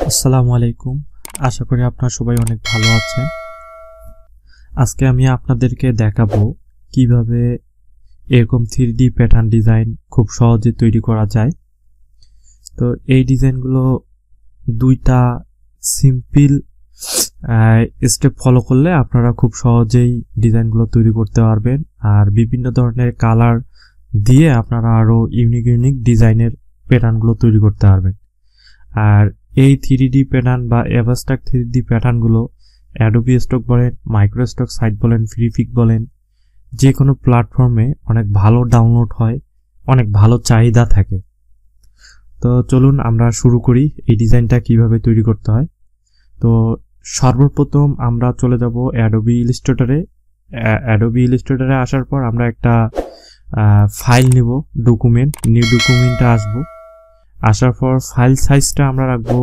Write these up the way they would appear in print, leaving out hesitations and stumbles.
আসসালামু আলাইকুম। আশা করি আপনারা সবাই অনেক ভালো আছেন। আজকে আমি আপনাদেরকে দেখাবো কিভাবে এরকম 3D প্যাটার্ন ডিজাইন খুব সহজে তৈরি করা যায়। তো এই ডিজাইনগুলো দুইটা সিম্পল স্টেপ ফলো করলে আপনারা খুব সহজেই ডিজাইনগুলো তৈরি করতে পারবেন। আর বিভিন্ন ধরনের কালার দিয়ে আপনারা আরো ইউনিক ডিজাইনের প্যাটার্নগুলো তৈরি করতে পারবেন। আর এই 3D প্যাটার্ন বা অ্যাবস্ট্রাক্ট 3D প্যাটার্নগুলো অ্যাডোবি স্টক বলেন, মাইক্রোস্টক সাইট বলেন, ফ্রিপিক বলেন, যে কোনো প্ল্যাটফর্মে অনেক ভালো ডাউনলোড হয়, অনেক ভালো চাহিদা থাকে। তো চলুন আমরা শুরু করি এই ডিজাইনটা কিভাবে তৈরি করতে হয়। তো সর্বপ্রথম আমরা চলে যাব অ্যাডোবি ইলাস্ট্রেটরে। অ্যাডোবি ইলাস্ট্রেটরে আসার পর আমরা একটা ফাইল নিব, ডকুমেন্ট, নিউ ডকুমেন্টে আসবো। আসার পর ফাইল সাইজটা আমরা রাখবো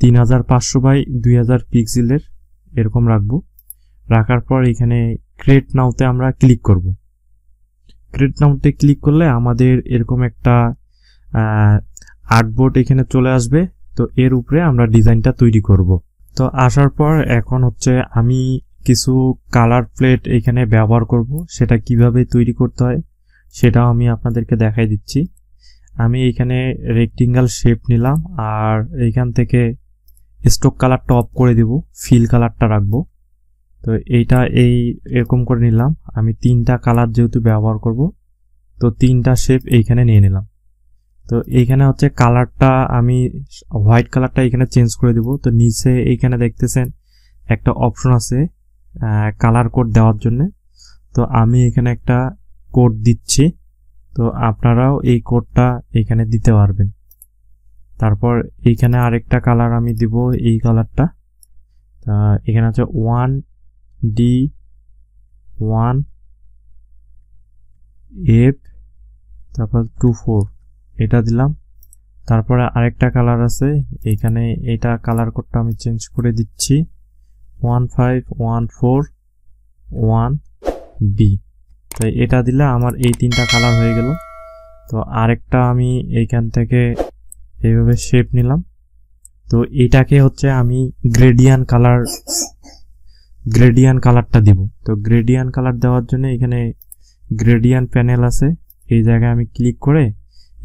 3500 বাই 2000 পিক্সেলের, এরকম রাখবো। রাখার পর এখানে ক্রিয়েট নাওতে আমরা ক্লিক করব। ক্রিয়েট নাওতে ক্লিক করলে আমাদের এরকম একটা আর্টবোর্ড এখানে চলে আসবে। তো এর উপরে আমরা ডিজাইনটা তৈরি করব। তো আসার পর এখন হচ্ছে আমি কিছু কালার প্লেট এখানে ব্যবহার করব। সেটা কিভাবে তৈরি করতে হয় সেটাও আমি আপনাদেরকে দেখাই দিচ্ছি। আমি এখানে রেক্টেঙ্গেল শেপ নিলাম আর এইখান থেকে স্ট্রোক কালারটা অফ করে দেব, ফিল কালারটা রাখবো। তো এইটা এরকম করে নিলাম। আমি 3টা কালার যেহেতু ব্যবহার করব, তো 3টা শেপ এইখানে নিয়ে নিলাম। তো এইখানে হচ্ছে কালারটা আমি হোয়াইট কালারটা এখানে চেঞ্জ করে দেব। তো নিচে এইখানে দেখতেছেন একটা অপশন আছে কালার কোড দেওয়ার জন্য। তো আমি এখানে একটা কোড দিচ্ছি। তো আপনারাও এই কোডটা এখানে দিতে পারবেন। তারপর এইখানে আরেকটা কালার আমি দিব, এই কালারটা। এখানে আছে 1D1F, তারপর 24, এটা দিলাম। তারপরে আরেকটা কালার আছে এইখানে, এটা কালার কোডটা আমি চেঞ্জ করে দিচ্ছি 15141B। তো এটা দিলে আমার এই 3টা কালার হয়ে গেল। তো আরেকটা আমি এইখান থেকে এইভাবে শেপ নিলাম। তো এটাকে হচ্ছে আমি গ্রেডিয়ান্ট কালারটা দিব। তো গ্রেডিয়ান্ট কালার দেওয়ার জন্য এখানে গ্রেডিয়ান্ট প্যানেল আছে, এই জায়গায় আমি ক্লিক করে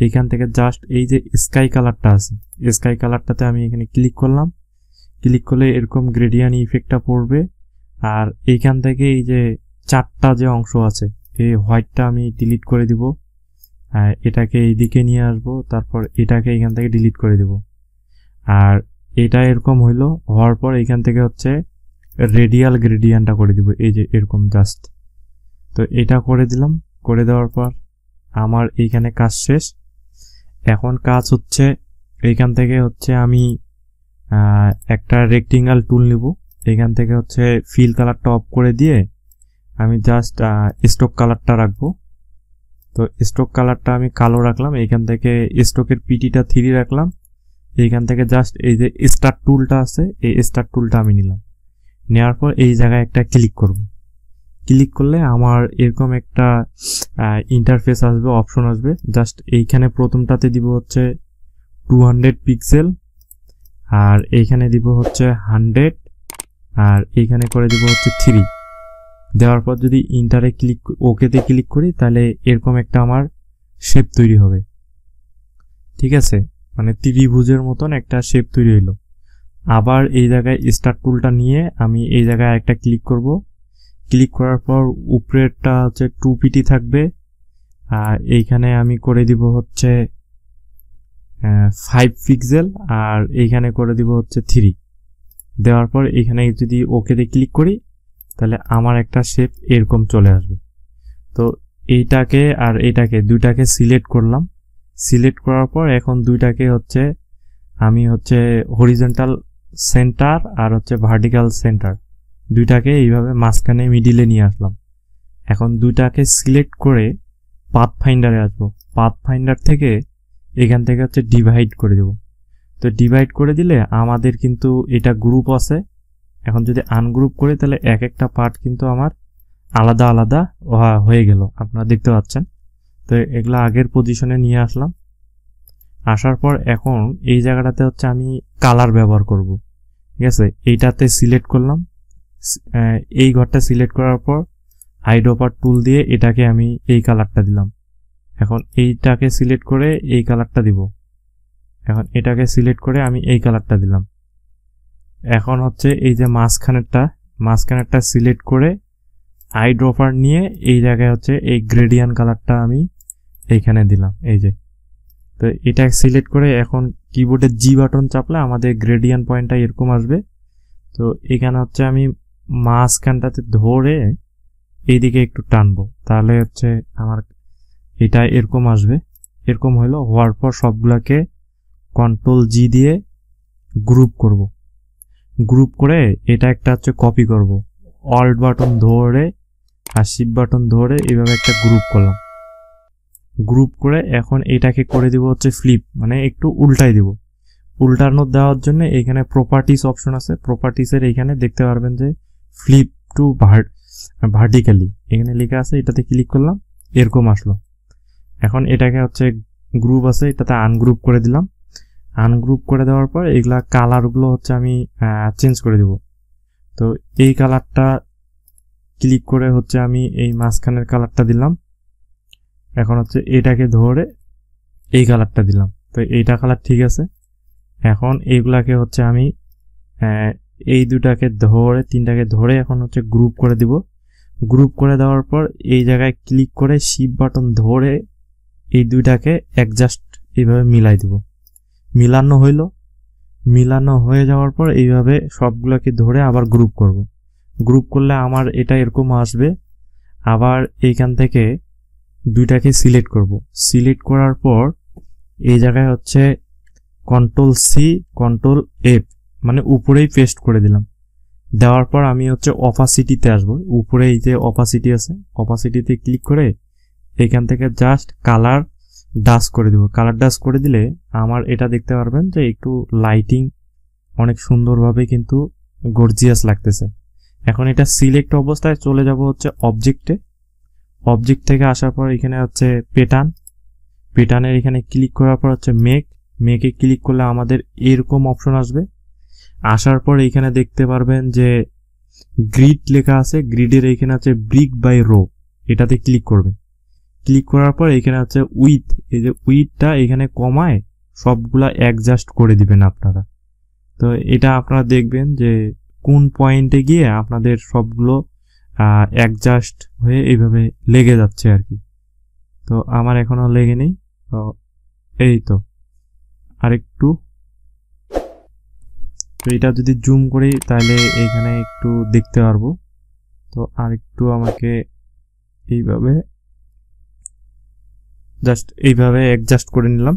এইখান থেকে জাস্ট এই যে স্কাই কালারটা আছে, স্কাই কালারটাতে আমি এখানে ক্লিক করলাম। ক্লিক করলে এরকম গ্রেডিয়ান্ট ইফেক্টটা পড়বে। আর এইখান থেকে এই যে 4টা যে অংশ আছে, এই হোয়াইটটা আমি ডিলিট করে দিব। এটাকে এইদিকে নিয়ে আসবো, তারপর এটাকে এখান থেকে ডিলিট করে দিব। আর এটা এরকম হইলো, হওয়ার পর এখান থেকে হচ্ছে রেডিয়াল গ্রেডিয়ান্টটা করে দিব, এই যে এরকম জাস্ট। তো এটা করে দিলাম। করে দেওয়ার পর আমার এইখানে কাজ শেষ। এখন কাজ হচ্ছে এইখান থেকে হচ্ছে আমি একটা রেক্টেঙ্গেল টুল নিব। এখান থেকে হচ্ছে ফিল কালারটা অফ করে দিয়ে আমি জাস্ট স্ট্রোক কালারটা রাখবো। তো স্ট্রোক কালারটা আমি কালো রাখলাম। এইখান থেকে স্ট্রোকের পিটিটা 3 রাখলাম। এইখান থেকে জাস্ট এই যে স্টার টুলটা আছে, এই স্টার টুলটা আমি নিলাম। নেওয়ার পর এই জায়গায় একটা ক্লিক করব। ক্লিক করলে আমার এরকম একটা ইন্টারফেস আসবে, অপশন আসবে। জাস্ট এইখানে প্রথমটাতে দিব হচ্ছে 200 পিক্সেল, আর এইখানে দিব হচ্ছে 100, আর এইখানে করে দিব হচ্ছে 3। দেওয়ার পর যদি ইন্টারে ওকেতে ক্লিক করি তাহলে এরকম একটা আমার শেপ তৈরি হবে। ঠিক আছে, মানে ত্রিভুজের মতন একটা শেপ তৈরি হলো। আবার এই জায়গায় স্টার টুলটা নিয়ে আমি এই জায়গায় একটা ক্লিক করব। ক্লিক করার পর উপরেরটা হচ্ছে 2PT থাকবে, আর এইখানে আমি করে দিব হচ্ছে 5 পিক্সেল, আর এইখানে করে দিব হচ্ছে 3। দেওয়ার পর এখানে যদি ওকেতে ক্লিক করি তাহলে আমার একটা শেপ এরকম চলে আসবে। তো এইটাকে আর এইটাকে দুইটাকে সিলেক্ট করলাম। সিলেক্ট করার পর এখন দুইটাকে হচ্ছে আমি হচ্ছে হরিজন্টাল সেন্টার আর হচ্ছে ভার্টিক্যাল সেন্টার, দুইটাকে এইভাবে মাঝখানে মিডিলে নিয়ে আসলাম। এখন দুইটাকে সিলেক্ট করে পাথ ফাইন্ডারে আসবো। পাথ ফাইন্ডার থেকে এখান থেকে হচ্ছে ডিভাইড করে দেব। তো ডিভাইড করে দিলে আমাদের কিন্তু এটা গ্রুপ আছে। এখন যদি আনগ্রুপ করি তাহলে এক একটা পার্ট কিন্তু আমার আলাদা আলাদা হয়ে গেল, আপনারা দেখতে পাচ্ছেন। তো এগুলা আগের পজিশনে নিয়ে আসলাম। আসার পর এখন এই জায়গাটাতে হচ্ছে আমি কালার ব্যবহার করব। ঠিক আছে, এইটাতে সিলেক্ট করলাম, এই ঘরটা সিলেক্ট করার পর আইড্রপার টুল দিয়ে এটাকে আমি এই কালারটা দিলাম। এখন এইটাকে সিলেক্ট করে এই কালারটা দিব। এখন এটাকে সিলেক্ট করে আমি এই কালারটা দিলাম। এখন হচ্ছে এই যে মাঝখানেরটা সিলেক্ট করে আইড্রপার নিয়ে এই জায়গায় হচ্ছে এই গ্রেডিয়ান কালারটা আমি এইখানে দিলাম। এই যে, তো এটা সিলেক্ট করে এখন কিবোর্ডে জি বাটন চাপলে আমাদের গ্রেডিয়ান পয়েন্টটা এরকম আসবে। তো এখানে হচ্ছে আমি মাঝখানটাতে ধরে এইদিকে একটু টানবো, তাহলে হচ্ছে আমার এটা এরকম আসবে। এরকম হওয়ার পর সবগুলাকে কন্ট্রোল জি দিয়ে গ্রুপ করব। গ্রুপ করে এটা একটা হচ্ছে কপি করব, অল্ট বাটন ধরে আর শিফট বাটন ধরে এইভাবে একটা গ্রুপ করলাম। গ্রুপ করে এখন এটাকে করে দিব হচ্ছে ফ্লিপ, মানে একটু উল্টাই দিব। উল্টানো দেওয়ার জন্য এখানে প্রপার্টিস অপশন আছে, প্রপার্টিসের এইখানে দেখতে পারবেন যে ফ্লিপ টু ভার্টিক্যালি এখানে লেখা আছে, এটাতে ক্লিক করলাম, এরকম আসলো। এখন এটাকে হচ্ছে গ্রুপ আছে, এটাতে আনগ্রুপ করে দিলাম। আনগ্রুপ করে দেওয়ার পর এগুলা কালারগুলো হচ্ছে আমি চেঞ্জ করে দিব। তো এই কালারটা ক্লিক করে হচ্ছে আমি এই মাঝখানের কালারটা দিলাম। এখন হচ্ছে এটাকে ধরে এই কালারটা দিলাম। তো এইটা কালার ঠিক আছে। এখন এইগুলাকে হচ্ছে আমি এই দুটাকে ধরে তিনটাকে ধরে এখন হচ্ছে গ্রুপ করে দিব। গ্রুপ করে দেওয়ার পর এই জায়গায় ক্লিক করে শিফট বাটন ধরে এই দুইটাকে অ্যাডজাস্ট এইভাবে মিলাই দিব। মিলানো হয়ে যাওয়ার পর এইভাবে সবগুলোকে ধরে আবার গ্রুপ করব। গ্রুপ করলে আমার এটা এরকম আসবে। আবার এইখান থেকে দুইটাকে সিলেক্ট করব। সিলেক্ট করার পর এই জায়গায় হচ্ছে কন্ট্রোল সি কন্ট্রোল এফ, মানে উপরেই পেস্ট করে দিলাম। দেওয়ার পর আমি হচ্ছে অপাসিটিতে আসব। উপরে এই যে অপাসিটি আছে, অপাসিটিতে ক্লিক করে এখান থেকে জাস্ট কালার ডাস্ট করে দিব। কালার ডাস্ট করে দিলে আমার এটা দেখতে পারবেন যে একটু লাইটিং অনেক সুন্দরভাবে কিন্তু গর্জিয়াস লাগতেছে। এখন এটা সিলেক্ট অবস্থায় চলে যাব হচ্ছে অবজেক্টে। অবজেক্ট থেকে আসার পর এখানে হচ্ছে প্যাটার্নের এখানে ক্লিক করার পর হচ্ছে মেকে ক্লিক করলে আমাদের এরকম অপশন আসবে। আসার পর এখানে দেখতে পারবেন যে গ্রিড লেখা আছে, গ্রিডের এখানে আছে ব্রিক বাই রো, এটাতে ক্লিক করবেন। ক্লিক করার পর এখানে হচ্ছে উইথ, এই যে উইথটা এখানে কমায় সবগুলা অ্যাডজাস্ট করে দিবেন আপনারা। তো এটা আপনারা দেখবেন যে কোন পয়েন্টে গিয়ে আপনাদের সবগুলো অ্যাডজাস্ট হয়ে এইভাবে লেগে যাচ্ছে আর কি। তো আমার এখনো লেগে নেই। তো এই তো আরেকটু, তো এটা যদি জুম করি তাহলে এইখানে একটু দেখতে পারবো। তো আরেকটু আমাকে এইভাবে জাস্ট এইভাবে অ্যাডজাস্ট করে নিলাম।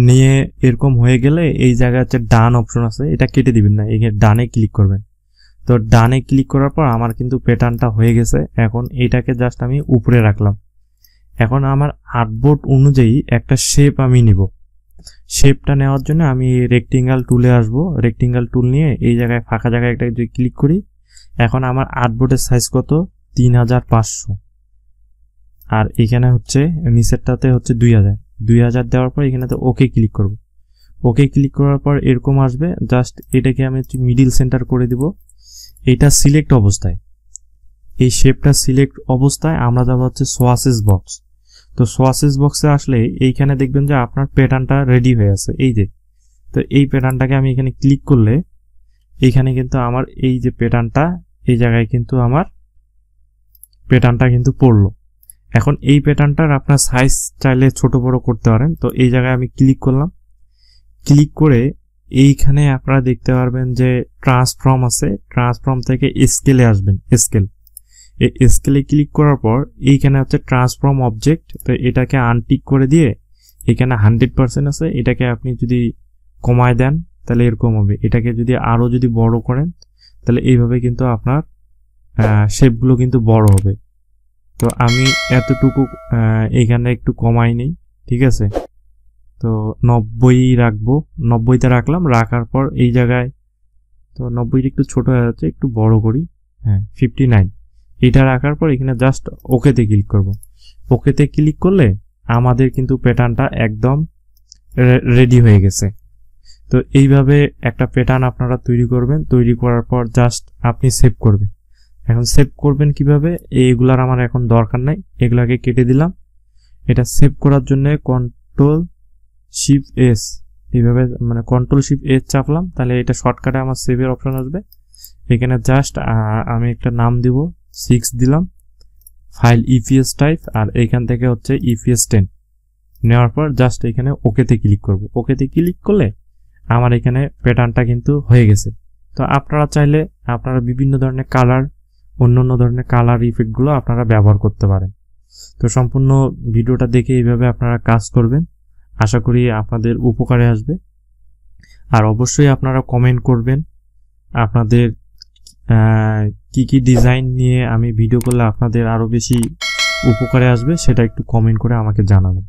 নিয়ে এরকম হয়ে গেলে এই জায়গায় হচ্ছে ডান অপশন আছে, এটা কেটে দিবেন না, এখানে ডানে ক্লিক করবেন। তো ডানে ক্লিক করার পর আমার কিন্তু প্যাটার্নটা হয়ে গেছে। এখন এইটাকে জাস্ট আমি উপরে রাখলাম। এখন আমার আর্টবোর্ড অনুযায়ী একটা শেপ আমি নিব। শেপটা নেওয়ার জন্য আমি রেক্টেঙ্গেল টুলে আসব। রেক্টেঙ্গেল টুল নিয়ে এই জায়গায় ফাঁকা জায়গায় একটা যদি ক্লিক করি, এখন আমার আর্টবোর্ডের সাইজ কত 3500, আর এখানে হচ্ছে নিচেরটাতে হচ্ছে 2000 দেওয়ার পর এখানেতে ওকে ক্লিক করব। ওকে ক্লিক করার পর এরকম আসবে। জাস্ট এটাকে আমি মিডিল সেন্টার করে দিব। এটা সিলেক্ট অবস্থায়, এই শেপটা সিলেক্ট অবস্থায় আমরা যাব হচ্ছে সোয়াসেস বক্স। তো সোয়াসেস বক্সে আসলে এইখানে দেখবেন যে আপনার প্যাটার্নটা রেডি হয়ে আছে, এই যে। তো এই প্যাটার্নটাকে আমি এখানে ক্লিক করলে এইখানে কিন্তু আমার এই যে প্যাটার্নটা, এই জায়গায় কিন্তু আমার প্যাটার্নটা কিন্তু পড়লো। এখন এই প্যাটার্নটার আপনার সাইজ চাইলে ছোট বড় করতে পারেন। তো এই জায়গায় আমি ক্লিক করলাম। ক্লিক করে এইখানে আপনারা দেখতে পারবেন যে ট্রান্সফর্ম আছে, ট্রান্সফর্ম থেকে স্কেলে আসবেন। এই স্কেলে ক্লিক করার পর এইখানে হচ্ছে ট্রান্সফর্ম অবজেক্ট। তো এটাকে আনটিক করে দিয়ে এখানে 100% আছে, এটাকে আপনি যদি কমায় দেন তাহলে এরকম হবে। এটাকে যদি আরো যদি বড় করেন তাহলে এইভাবে কিন্তু আপনার শেপগুলো কিন্তু বড় হবে। তো আমি এতটুকু এখানে একটু কমাই নেই, ঠিক আছে। তো 90 রাখবো, 90তে রাখলাম। রাখার পর এই জায়গায় তো 90 একটু ছোট হয়ে যাচ্ছে, একটু বড় করি, হ্যাঁ 59। এটা রাখার পর এখানে জাস্ট ওকেতে ক্লিক করব। ওকেতে ক্লিক করলে আমাদের কিন্তু প্যাটার্নটা একদম রেডি হয়ে গেছে। তো এইভাবে একটা প্যাটার্ন আপনারা তৈরি করবেন, তৈরি করার পর জাস্ট আপনি সেভ করবেন। এখন সেভ করবেন কিভাবে, এইগুলার আমার এখন দরকার নাই, এগুলাকে কেটে দিলাম। এটা সেভ করার জন্য Ctrl+Shift+S এইভাবে মানে Ctrl+Shift+S চাপলাম, তাহলে এটা শর্টকাটে আমার সেভের অপশন আসবে। এখানে জাস্ট আমি একটা নাম দিব, 6 দিলাম, ফাইল EPS টাইপ, আর এখান থেকে হচ্ছে EPS10 নেওয়ার পর জাস্ট এখানে ওকেতে ক্লিক করব। ওকেতে ক্লিক করলে আমার এখানে প্যাটার্নটা কিন্তু হয়ে গেছে। তো আপনারা চাইলে আপনারা বিভিন্ন ধরনের কালার, অন্যান্য ধরনের কালার ইফেক্টগুলো আপনারা ব্যবহার করতে পারেন। তো সম্পূর্ণ ভিডিওটা দেখে এইভাবে আপনারা কাজ করবেন, আশা করি আপনাদের উপকারে আসবে। আর অবশ্যই আপনারা কমেন্ট করবেন আপনাদের কি কি ডিজাইন নিয়ে আমি ভিডিও করলে আপনাদের আরো বেশি উপকারে আসবে, সেটা একটু কমেন্ট করে আমাকে জানাবেন।